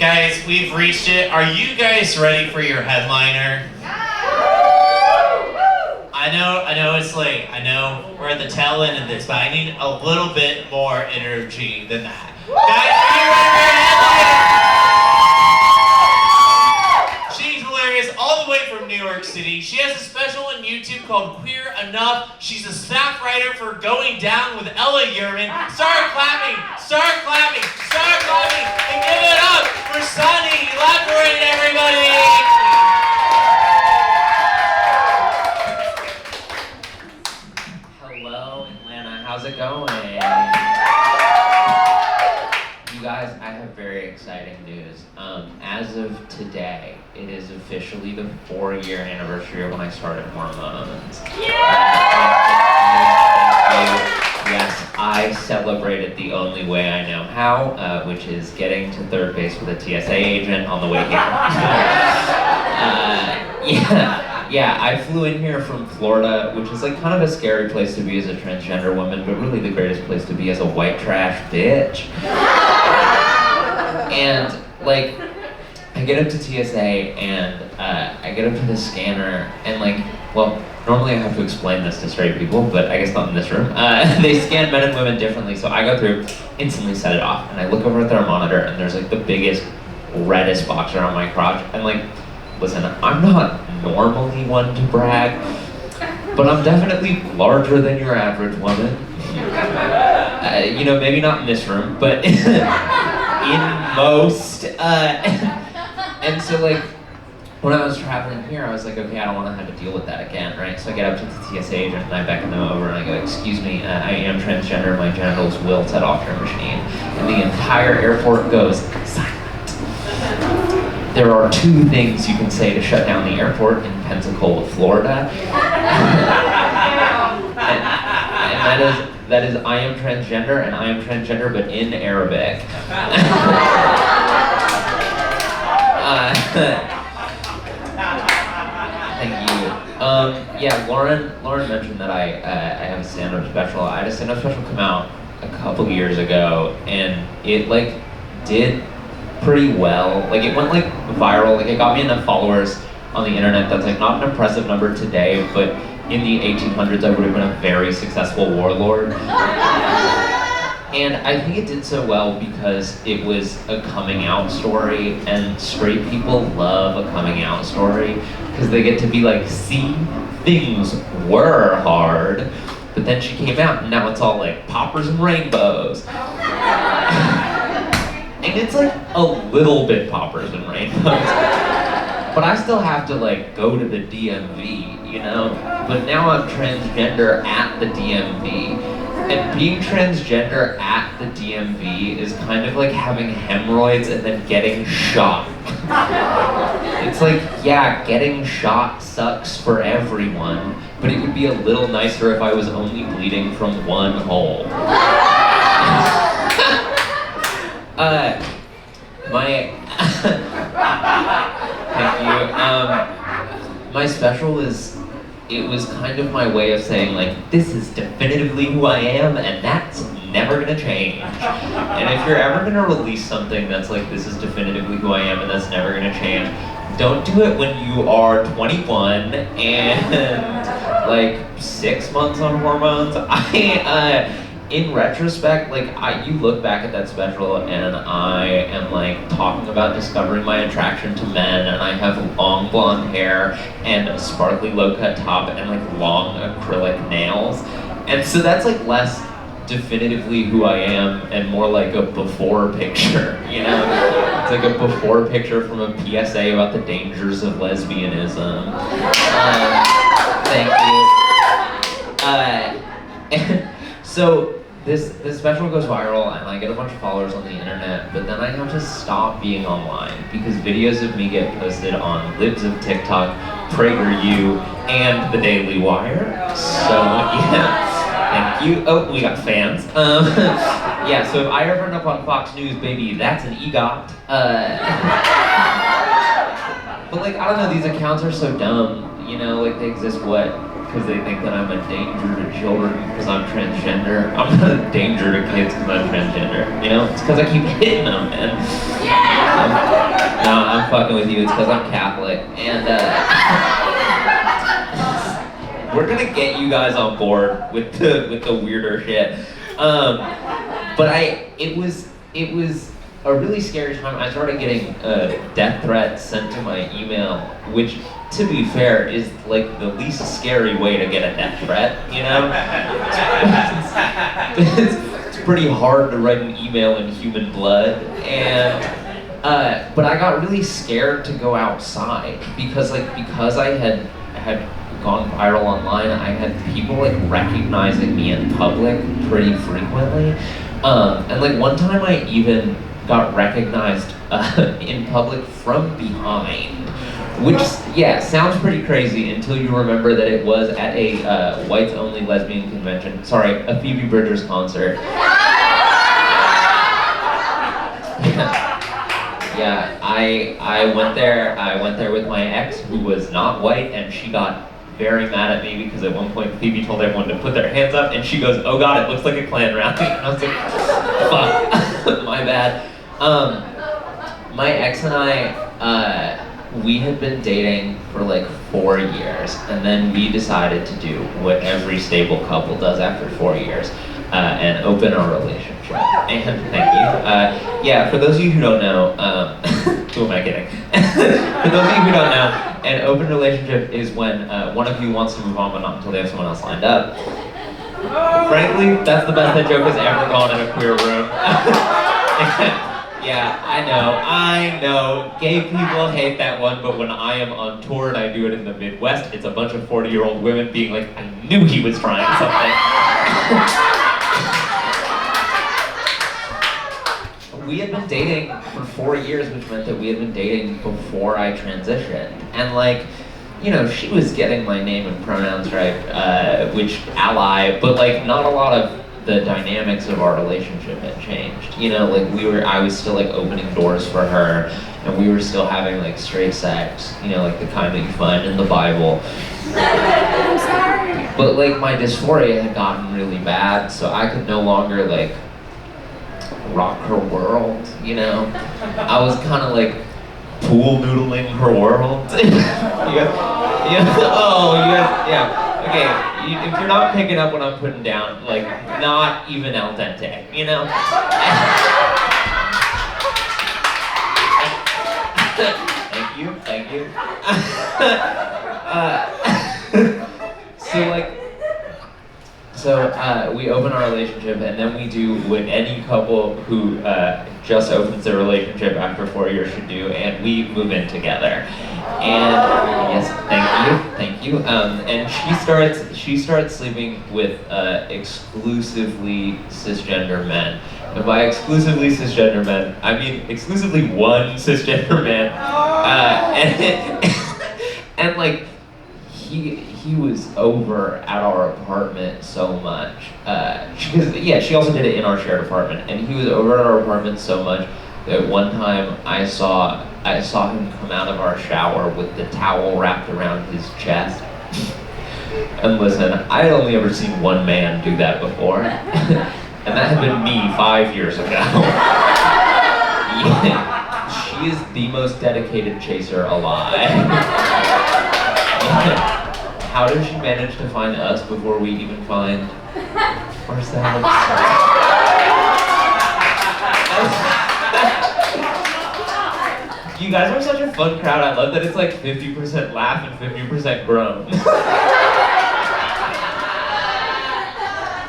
Guys, we've reached it. Are you guys ready for your headliner? I know it's late. I know we're at the tail end of this, but I need a little bit more energy than that. Guys, are you ready for your headliner? She's hilarious, all the way from New York City. She has a special on YouTube called Queer Enough. She's a staff writer for Going Down with Ella Yerman. Start clapping, and give it up for Sunny. Elaborate, everybody. Hello, Atlanta. How's it going? You guys, I have very exciting news. As of today, it is officially the 4-year anniversary of when I started hormones. Thank you. Yes, I celebrated the only way I know how, which is getting to third base with a TSA agent on the way here. Yeah, I flew in here from Florida, which is like kind of a scary place to be as a transgender woman, but really the greatest place to be as a white trash bitch. And like, I get up to TSA and I get up to the scanner and like, well, normally I have to explain this to straight people, but I guess not in this room. They scan men and women differently, so I go through, instantly set it off, and I look over at their monitor and there's like the biggest, reddest box around my crotch. And like, listen, I'm not normally one to brag, but I'm definitely larger than your average woman. You know, maybe not in this room, but in most. And so like, when I was traveling here, I was like, okay, I don't want to have to deal with that again, right? So I get up to the TSA agent and I beckon them over and I go, excuse me, I am transgender, my genitals will set off your machine. And the entire airport goes silent. There are 2 things you can say to shut down the airport in Pensacola, Florida. and that is I am transgender and I am transgender but in Arabic. Thank you. Yeah, Lauren mentioned that I have a stand-up special. I had a stand-up special come out a couple years ago and it like did pretty well. Like it went like viral, like it got me enough followers on the internet that's like not an impressive number today, but in the 1800s I would have been a very successful warlord. And I think it did so well because it was a coming out story, and straight people love a coming out story because they get to be like, see, things were hard, but then she came out and now it's all like poppers and rainbows. And it's like a little bit poppers and rainbows. But I still have to like go to the DMV, you know? But now I'm transgender at the DMV. And being transgender at the DMV is kind of like having hemorrhoids and then getting shot. It's like, yeah, getting shot sucks for everyone, but it would be a little nicer if I was only bleeding from one hole. Thank you. My special it was kind of my way of saying like, this is definitively who I am and that's never gonna change. And if you're ever gonna release something that's like, this is definitively who I am and that's never gonna change, don't do it when you are 21 and like 6 months on hormones. In retrospect, like you look back at that special and I am like talking about discovering my attraction to men, and I have long blonde hair and a sparkly low-cut top and like long acrylic nails. And so that's like less definitively who I am and more like a before picture, you know? It's like a before picture from a PSA about the dangers of lesbianism. Thank you. So this special goes viral and I get a bunch of followers on the internet, but then I have to stop being online because videos of me get posted on Libs of TikTok, PragerU, and the Daily Wire. So yeah, thank you. Oh, we got fans. Yeah, so if I ever end up on Fox News, baby, that's an EGOT. But like, I don't know, these accounts are so dumb, you know, like they exist because they think that I'm a danger to children because I'm transgender. I'm not a danger to kids because I'm transgender, you know? It's because I keep hitting them, man. Yeah! fucking with you. It's because I'm Catholic, and we're gonna get you guys on board with the weirder shit. But it was a really scary time. I started getting death threats sent to my email, which, to be fair, is like the least scary way to get a death threat, you know? It's pretty hard to write an email in human blood, and but I got really scared to go outside because I had gone viral online. I had people like recognizing me in public pretty frequently, and like one time I even got recognized in public from behind, which sounds pretty crazy until you remember that it was at a whites-only lesbian convention. Sorry, a Phoebe Bridgers concert. Yeah, I went there. I went there with my ex, who was not white, and she got very mad at me because at one point Phoebe told everyone to put their hands up, and she goes, "Oh God, it looks like a Klan rally." And I was like, "Fuck, my bad." My ex and I, we had been dating for like 4 years, and then we decided to do what every stable couple does after 4 years, and open our relationship. And thank you. For those of you who don't know, who am I kidding? For those of you who don't know, an open relationship is when one of you wants to move on, but not until they have someone else lined up. Frankly, that's the best that joke has ever gone in a queer room. Yeah, I know. Gay people hate that one, but when I am on tour and I do it in the Midwest, it's a bunch of 40-year-old women being like, "I knew he was trying something." We had been dating for 4 years, which meant that we had been dating before I transitioned. And like, you know, she was getting my name and pronouns right, which ally, but like not a lot of the dynamics of our relationship had changed. You know, like I was still like opening doors for her, and we were still having like straight sex, you know, like the kind that you find in the Bible. I'm sorry. But like my dysphoria had gotten really bad, so I could no longer like rock her world, you know? I was kind of like pool noodling her world. Okay, if you're not picking up what I'm putting down, like, not even al dente, you know? Thank you. So we open our relationship, and then we do what any couple who just opens their relationship after 4 years should do, and we move in together. And yes, thank you. And she starts sleeping with exclusively cisgender men. And by exclusively cisgender men, I mean exclusively one cisgender man. And like he was over at our apartment so much. She also did it in our shared apartment, and he was over at our apartment so much that one time I saw him come out of our shower with the towel wrapped around his chest. And listen, I had only ever seen one man do that before, and that had been me 5 years ago. Yeah, she is the most dedicated chaser alive. How did she manage to find us before we even find ourselves? You guys are such a fun crowd. I love that it's like 50% laugh and 50% groan.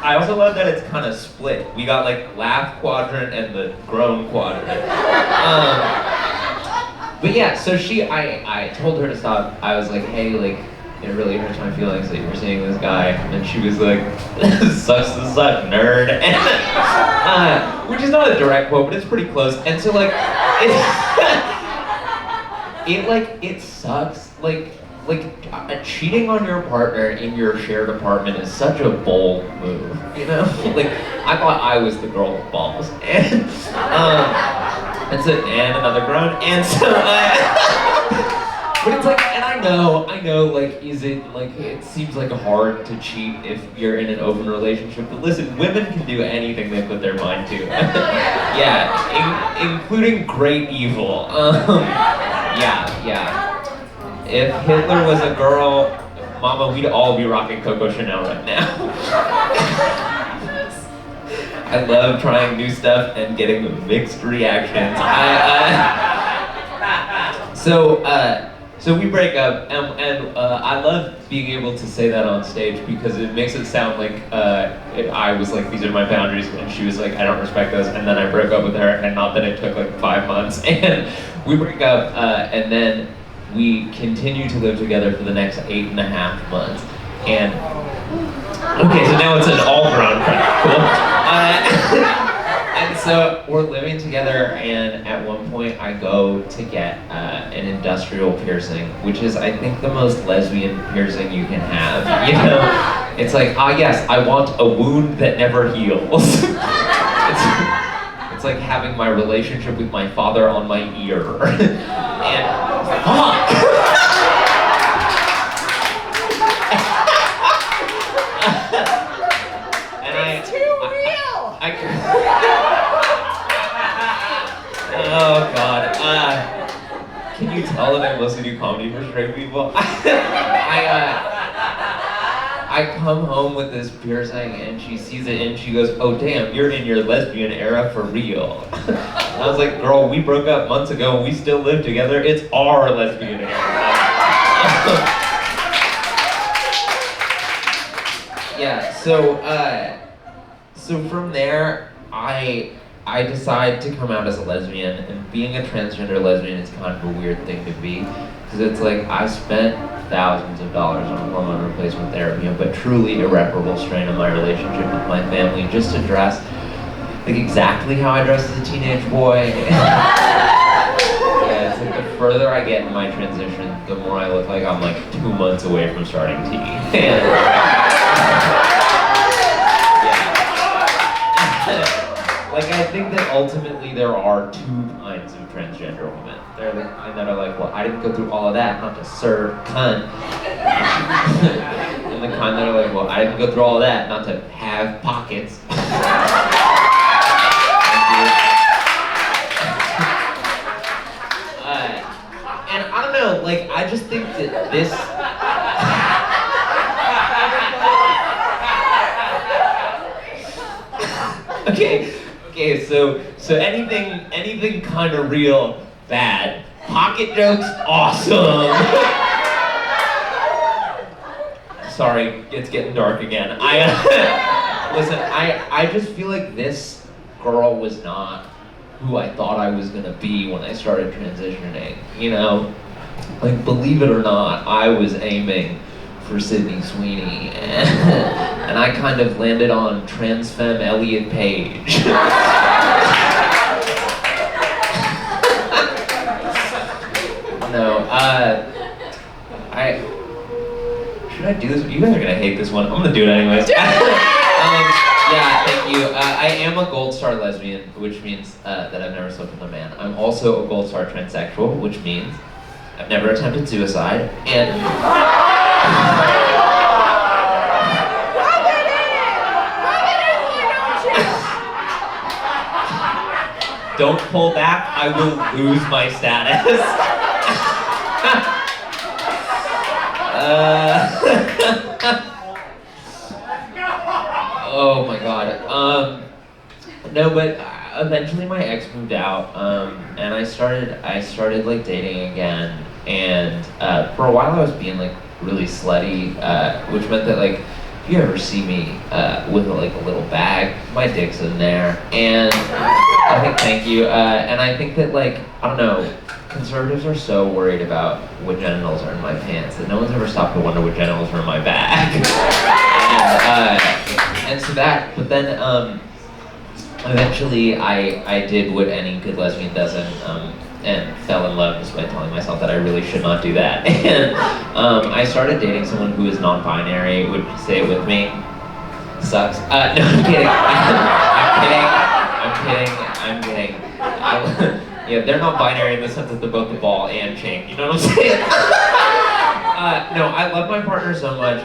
I also love that it's kind of split. We got like laugh quadrant and the groan quadrant. But yeah, so I told her to stop. I was like, hey, like, it really hurts my feelings that you were seeing this guy. And she was like, sucks to suck, nerd. And, which is not a direct quote, but it's pretty close. And so like, it sucks. Like cheating on your partner in your shared apartment is such a bold move, you know? Like, I thought I was the girl with balls. And another groan. And so, but it's like, and I know, like, is it, like, it seems like hard to cheat if you're in an open relationship, but listen, women can do anything they put their mind to. Yeah, including great evil. Yeah. If Hitler was a girl, Mama, we'd all be rocking Coco Chanel right now. I love trying new stuff and getting mixed reactions. So we break up, and I love being able to say that on stage because it makes it sound like I was like, these are my boundaries, and she was like, I don't respect those, and then I broke up with her, and not that it took like 5 months, and we break up, and then we continue to live together for the next 8.5 months, and okay, so now it's an all-ground friend, cool. And so we're living together, and at one point I go to get an industrial piercing, which is, I think, the most lesbian piercing you can have. You know, it's like, yes, I want a wound that never heals. It's like having my relationship with my father on my ear. And fuck. Oh God. Can you tell that I mostly do comedy for straight people? I come home with this piercing and she sees it and she goes, oh damn, you're in your lesbian era for real. And I was like, girl, we broke up months ago and we still live together. It's our lesbian era. Yeah, so from there, I decide to come out as a lesbian, and being a transgender lesbian is kind of a weird thing to be, because it's like I spent thousands of dollars on hormone replacement therapy, but truly irreparable strain on my relationship with my family just to dress like exactly how I dressed as a teenage boy. Yeah, it's like the further I get in my transition, the more I look like I'm like 2 months away from starting T. Like, I think that ultimately there are 2 kinds of transgender women. They're the kind that are like, well, I didn't go through all of that not to serve cunt. And the kind that are like, well, I didn't go through all of that not to have pockets. And I don't know, like, I just think that this... Okay, so anything kind of real bad. Pocket jokes, awesome. Sorry, it's getting dark again. Listen, I just feel like this girl was not who I thought I was gonna be when I started transitioning. You know, like, believe it or not, I was aiming for Sydney Sweeney, and I kind of landed on trans femme Elliot Page. No, should I do this? You guys are gonna hate this one. I'm gonna do it anyways. Yeah, thank you. I am a Gold Star lesbian, which means that I've never slept with a man. I'm also a Gold Star transsexual, which means I've never attempted suicide, and... Don't pull back, I will lose my status. Oh my god. No, but eventually my ex moved out, and I started like dating again, and for a while I was being like really slutty, which meant that like if you ever see me with like a little bag, my dick's in there, and I think thank you, and I think that like I don't know, conservatives are so worried about what genitals are in my pants that no one's ever stopped to wonder what genitals are in my bag, and so that, but then eventually I did what any good lesbian does, and fell in love despite telling myself that I really should not do that. And I started dating someone who is non-binary. Would you say it with me? Sucks. No, I'm kidding. I'm kidding. Yeah, they're non-binary in the sense that they're both the ball and chain. You know what I'm saying? No, I love my partner so much.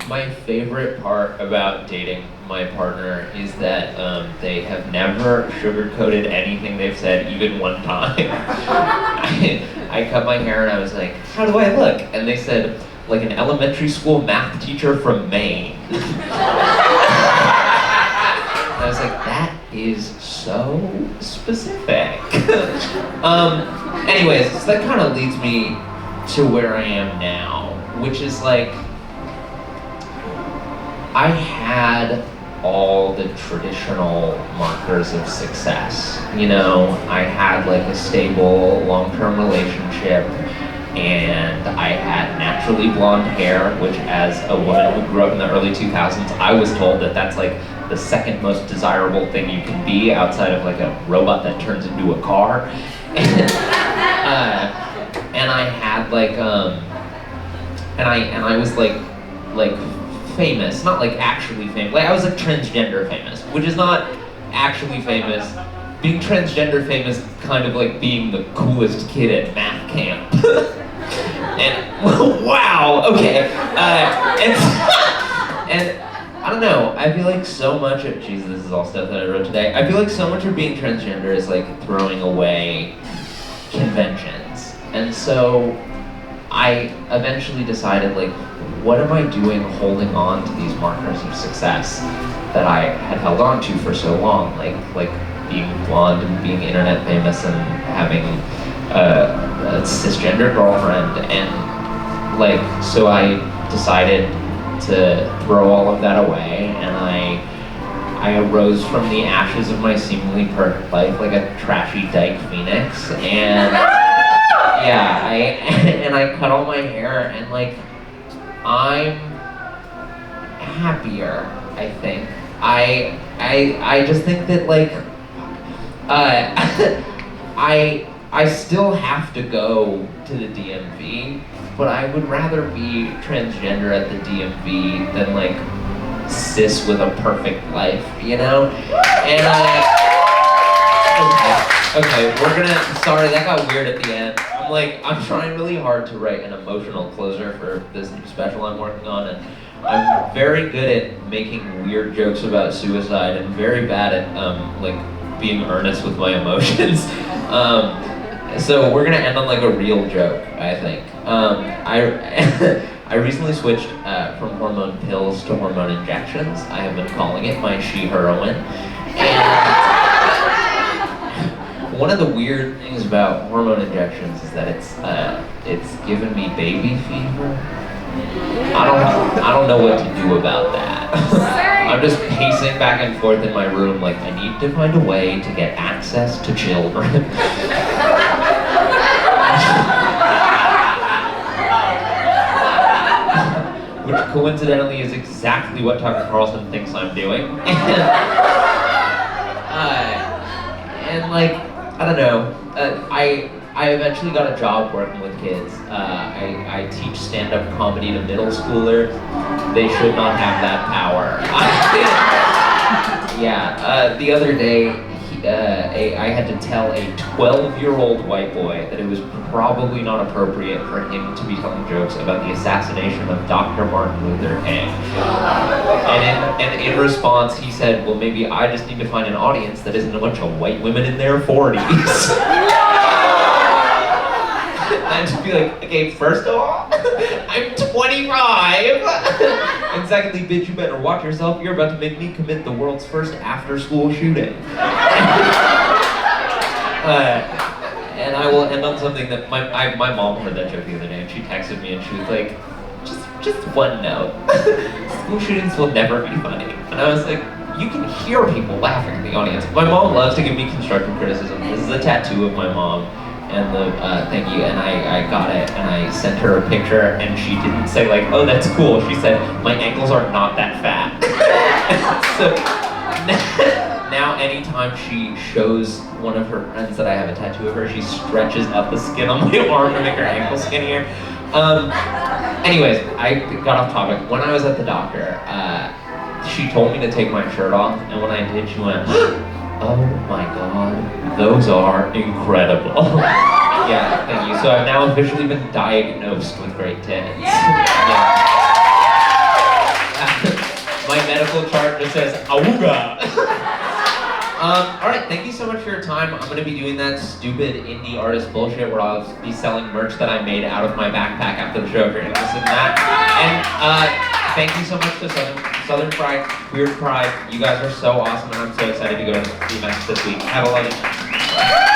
My favorite part about dating my partner is that they have never sugarcoated anything they've said even one time. I cut my hair and I was like, how do I look? And they said, like an elementary school math teacher from Maine. I was like, that is so specific. Anyways, so that kind of leads me to where I am now, which is like, I had all the traditional markers of success. You know, I had like a stable, long-term relationship, and I had naturally blonde hair, which as a woman who grew up in the early 2000s, I was told that that's like the second most desirable thing you can be outside of like a robot that turns into a car. And I had like, and I was like famous, not like actually famous. Like I was like transgender famous, which is not actually famous. Being transgender famous is kind of like being the coolest kid at math camp. And wow, okay. And I don't know, I feel like so much of, Jesus, this is all stuff that I wrote today. I feel like so much of being transgender is like throwing away conventions. And so I eventually decided like, what am I doing holding on to these markers of success that I had held on to for so long? Like being blonde and being internet famous and having a cisgender girlfriend. And like, so I decided to throw all of that away, and I arose from the ashes of my seemingly perfect life like a trashy dyke phoenix, and yeah, I cut all my hair, and like, I'm happier, I think. I just think that like, I still have to go to the DMV, but I would rather be transgender at the DMV than like cis with a perfect life, you know? And okay, we're gonna, sorry, that got weird at the end. I'm trying really hard to write an emotional closer for this new special I'm working on, and I'm very good at making weird jokes about suicide and very bad at like being earnest with my emotions. So we're gonna end on like a real joke, I think. I recently switched from hormone pills to hormone injections. I have been calling it my she-heroine. And one of the weird things about hormone injections is that it's given me baby fever. I don't know what to do about that. I'm just pacing back and forth in my room like, I need to find a way to get access to children. Which coincidentally is exactly what Tucker Carlson thinks I'm doing. And like, I don't know, I eventually got a job working with kids. I teach stand-up comedy to middle schoolers. They should not have that power. Yeah, the other day, I had to tell a 12-year-old white boy that it was probably not appropriate for him to be telling jokes about the assassination of Dr. Martin Luther King. And in response, he said, well, maybe I just need to find an audience that isn't a bunch of white women in their 40s. And to be like, okay, first of all, I'm 25. And secondly, bitch, you better watch yourself. You're about to make me commit the world's first after-school shooting. And I will end on something that my mom heard that joke the other day, and she texted me and she was like, just one note. School shootings will never be funny. And I was like, you can hear people laughing in the audience. My mom loves to give me constructive criticism. This is a tattoo of my mom. And the thank you, and I got it, and I sent her a picture, and she didn't say like, oh, that's cool. She said, my ankles are not that fat. So now anytime she shows one of her friends that I have a tattoo of her, she stretches out the skin on my arm to make her ankle skinnier. Anyways, I got off topic. When I was at the doctor, she told me to take my shirt off, and when I did, she went, oh my God, those are incredible. Yeah, thank you. So I've now officially been diagnosed with great tits. Yeah. My medical chart just says, awooga. All right, thank you so much for your time. I'm gonna be doing that stupid indie artist bullshit where I'll be selling merch that I made out of my backpack after the show if you're interested in that. And thank you so much to Southern Pride, Queer Pride. You guys are so awesome, and I'm so excited to go to the events this week. Have a lovely night.